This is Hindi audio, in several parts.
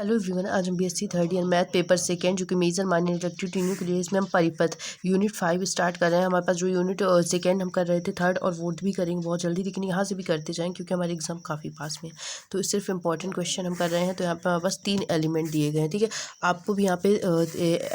हेलो एवरीवन, आज हम BSc third year math paper second जो कि मेजर माइनर इलेक्ट्रिक के लिए इसमें हम परिपथ यूनिट 5 स्टार्ट कर रहे हैं। हमारे पास जो यूनिट सेकेंड हम कर रहे थे, थर्ड और फोर्थ भी करेंगे बहुत जल्दी, लेकिन यहाँ से भी करते जाएं क्योंकि हमारे एग्जाम काफ़ी पास में है। तो सिर्फ इंपॉर्टेंट क्वेश्चन हम कर रहे हैं। तो यहाँ पर हमारे पास 3 एलिमेंट दिए गए हैं, ठीक है। आपको भी यहाँ पे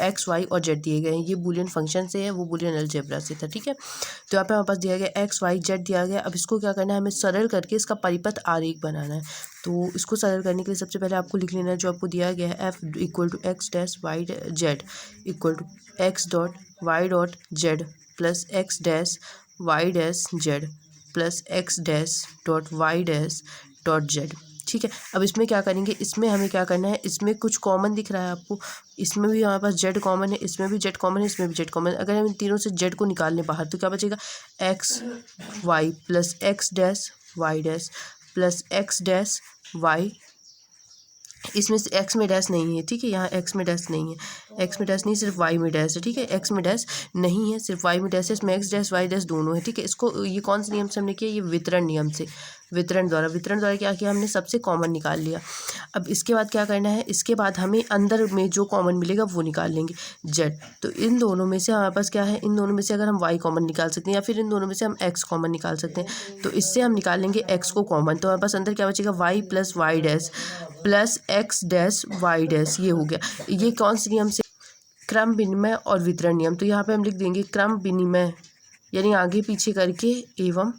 एक्स वाई और जेड दिए गए हैं। ये बूलियन फंक्शन से है, वो बूलियन अलजेब्रा से था, ठीक है। तो यहाँ पे हमारे पास दिया गया एक्स वाई जेड दिया गया। अब इसको क्या करना है, हमें सरल करके इसका परिपथ आरेख बनाना है। तो इसको सरल करने के लिए सबसे पहले आपको लिख लेना है जो आपको दिया गया है, f equal to x dash y z equal to x dot y dot z plus x dash y dash z plus x dash dot y dash dot z, ठीक है। अब इसमें क्या करेंगे, इसमें हमें क्या करना है, इसमें कुछ कॉमन दिख रहा है आपको, इसमें भी हमारे पास जेड कॉमन है, इसमें भी जेड कॉमन है, इसमें भी जेड कॉमन है। अगर हम इन तीनों से जेड को निकाल लें बाहर तो क्या बचेगा, x y plus x dash y dash plus x dash y, इसमें से एक्स में डैश नहीं है, ठीक है। यहाँ एक्स में डैश नहीं है, एक्स में डैश नहीं, सिर्फ वाई में डैश है, ठीक है। एक्स में डैश नहीं है, सिर्फ वाई में डैश है। इसमें एक्स डैश वाई डैश दोनों है, ठीक है। इसको ये कौन से नियम से हमने किया, ये वितरण नियम से, वितरण द्वारा क्या किया हमने, सबसे कॉमन निकाल लिया। अब इसके बाद क्या करना है, इसके बाद हमें अंदर में जो कॉमन मिलेगा वो निकाल लेंगे, जेड। तो इन दोनों में से हमारे पास क्या है, इन दोनों में से अगर हम वाई कॉमन निकाल सकते हैं या फिर इन दोनों में से हम एक्स कॉमन निकाल सकते हैं, तो इससे हम निकाल लेंगे एक्स को कॉमन। तो हमारे पास अंदर क्या बचेगा, y plus Y dash plus x dash y dash, ये हो गया। ये कौन से नियम से, क्रम विनिमय और वितरण नियम। तो यहाँ पे हम लिख देंगे क्रम विनिमय यानी आगे पीछे करके एवं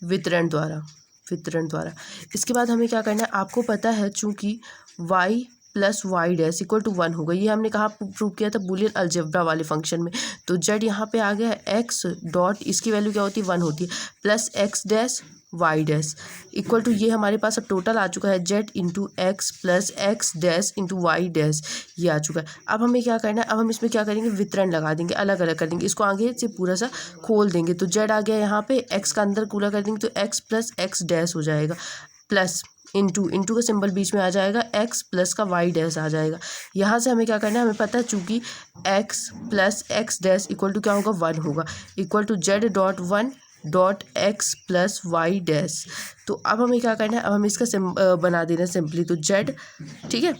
वितरण द्वारा, वितरण द्वारा। इसके बाद हमें क्या करना है, आपको पता है चूंकि y plus Y dash equal to 1 होगा, ये हमने कहा प्रूव किया था बूलियन अलजेब्रा वाले फंक्शन में। तो z यहाँ पे आ गया है x डॉट, इसकी वैल्यू क्या होती है 1 होती है, plus x dash y dash equal to, ये हमारे पास अब टोटल आ चुका है z into x plus x dash into y dash, ये आ चुका है। अब हमें क्या करना है, अब हम इसमें क्या करेंगे, वितरण लगा देंगे, अलग अलग कर देंगे, इसको आगे से पूरा सा खोल देंगे। तो z आ गया यहाँ पे, x का अंदर पूरा कर देंगे तो x प्लस एक्स डैश हो जाएगा, प्लस इंटू का सिंबल बीच में आ जाएगा, x प्लस का y डैश आ जाएगा। यहाँ से हमें क्या करना है, हमें पता है चूंकि x plus x dash equal to क्या होगा, 1 होगा, equal to z dot 1 dot x plus Y dash. तो अब हमें क्या करना है, अब हमें इसका बना देना सिंपली, तो z, ठीक है,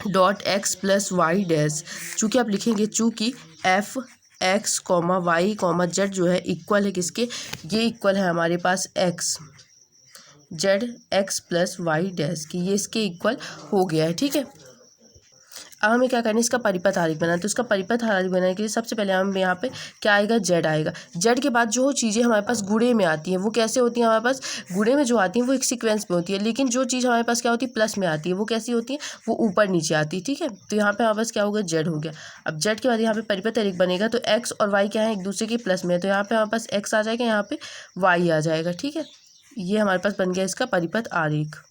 dot x plus Y dash. चूँकि आप लिखेंगे चूँकि F X comma Y comma Z जो है इक्वल है किसके, ये इक्वल है हमारे पास X Z X plus Y dash की, ये इसके इक्वल हो गया है, ठीक है। अब हमें क्या करना है, इसका परिपथ आरेख बनाना है। तो इसका परिपथ आरेख बनाने के लिए सबसे पहले हम यहाँ पे क्या आएगा, जेड आएगा। जेड के बाद जो चीज़ें हमारे पास गुणे में आती हैं वो कैसे होती हैं, हमारे पास गुणे में जो आती हैं वो एक सीक्वेंस में होती है, लेकिन जो चीज़ हमारे पास क्या होती है, प्लस में आती है, वो कैसी होती है, वो ऊपर नीचे आती है, ठीक है। तो यहाँ पे हमारे पास क्या होगा, जेड हो गया। अब जेड के बाद यहाँ पे परिपथ आरेख बनेगा, तो एक्स और वाई क्या है, एक दूसरे के प्लस में है, तो यहाँ पे हमारे पास एक्स आ जाएगा, यहाँ पे वाई आ जाएगा, ठीक है। ये हमारे पास बन गया इसका परिपथ आरेख।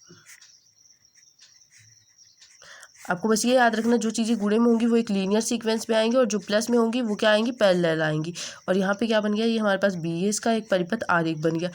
आपको बस ये याद रखना, जो चीज़ें गुणे में होंगी वो एक लीनियर सीक्वेंस में आएंगी और जो प्लस में होंगी वो क्या आएंगी, पैरेलल आएंगी। और यहाँ पे क्या बन गया, ये हमारे पास बी ए, इसका एक परिपथ आरेख बन गया।